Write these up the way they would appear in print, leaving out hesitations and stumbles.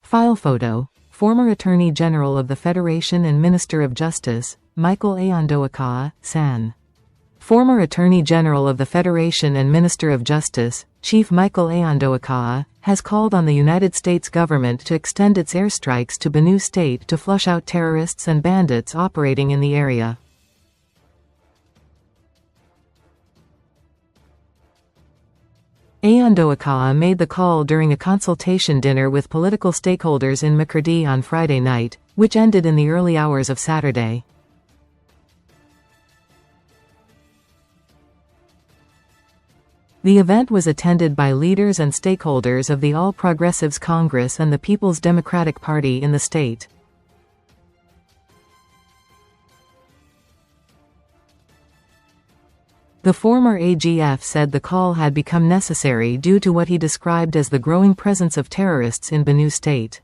File photo. Former Attorney General of the Federation and Minister of Justice, Michael Aondoakaa, San. Former Attorney General of the Federation and Minister of Justice, Chief Michael Aondoakaa, has called on the United States government to extend its airstrikes to Benue State to flush out terrorists and bandits operating in the area. Aondoakaa made the call during a consultation dinner with political stakeholders in Makurdi on Friday night, which ended in the early hours of Saturday. The event was attended by leaders and stakeholders of the All Progressives Congress and the People's Democratic Party in the state. The former AGF said the call had become necessary due to what he described as the growing presence of terrorists in Benue State.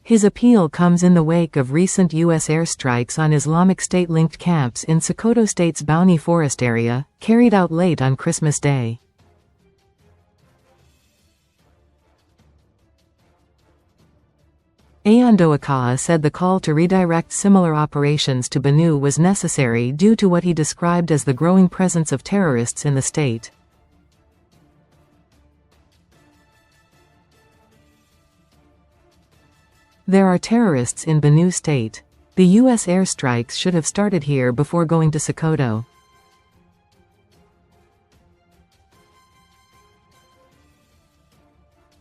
His appeal comes in the wake of recent U.S. airstrikes on Islamic State-linked camps in Sokoto State's Bauni forest area, carried out late on Christmas Day. Aondoakaa said the call to redirect similar operations to Benue was necessary due to what he described as the growing presence of terrorists in the state. There are terrorists in Benue State. The U.S. airstrikes should have started here before going to Sokoto.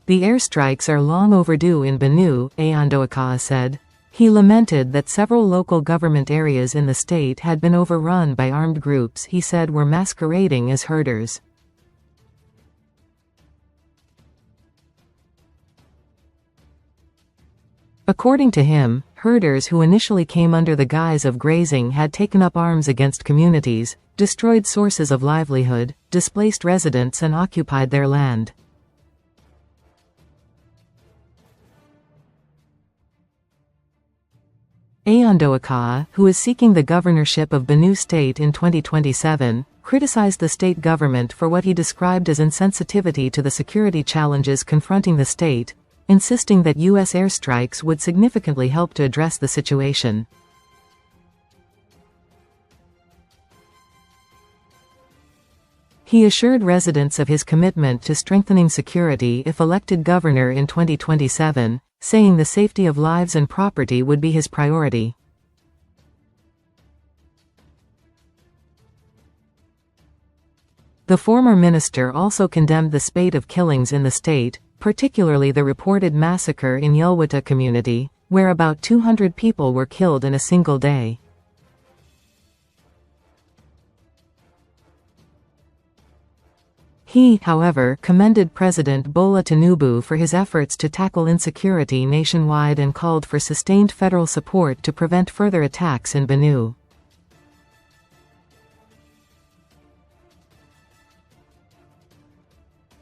The airstrikes are long overdue in Benue, Aondoakaa said. He lamented that several local government areas in the state had been overrun by armed groups he said were masquerading as herders. According to him, herders who initially came under the guise of grazing had taken up arms against communities, destroyed sources of livelihood, displaced residents and occupied their land. Aondoakaa, who is seeking the governorship of Benue State in 2027, criticized the state government for what he described as insensitivity to the security challenges confronting the state, insisting that U.S. airstrikes would significantly help to address the situation. He assured residents of his commitment to strengthening security if elected governor in 2027, saying the safety of lives and property would be his priority. The former minister also condemned the spate of killings in the state, particularly the reported massacre in Yelwata community, where about 200 people were killed in a single day. He, however, commended President Bola Tinubu for his efforts to tackle insecurity nationwide and called for sustained federal support to prevent further attacks in Benue.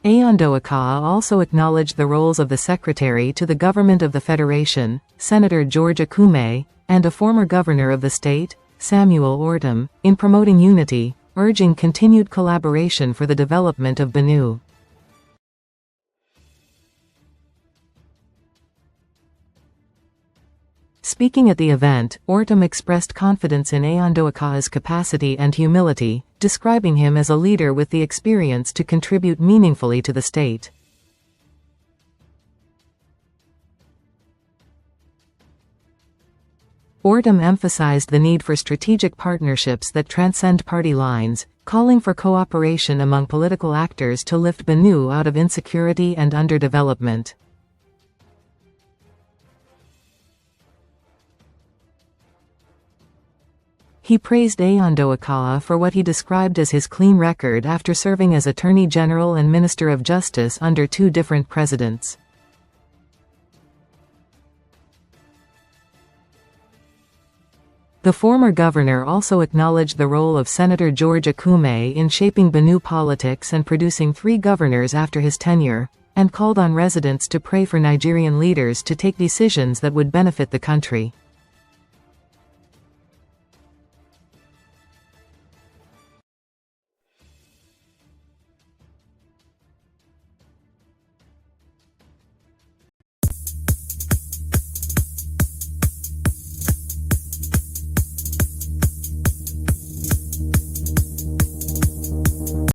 Aondoakaa also acknowledged the roles of the Secretary to the Government of the Federation, Senator George Akume, and a former governor of the state, Samuel Ortom, in promoting unity, urging continued collaboration for the development of Benue. Speaking at the event, Ortom expressed confidence in Aondoakaa's capacity and humility, describing him as a leader with the experience to contribute meaningfully to the state. Ortom emphasized the need for strategic partnerships that transcend party lines, calling for cooperation among political actors to lift Benue out of insecurity and underdevelopment. He praised Aondoakaa for what he described as his clean record after serving as Attorney General and Minister of Justice under two different presidents. The former governor also acknowledged the role of Senator George Akume in shaping Benue politics and producing 3 governors after his tenure, and called on residents to pray for Nigerian leaders to take decisions that would benefit the country.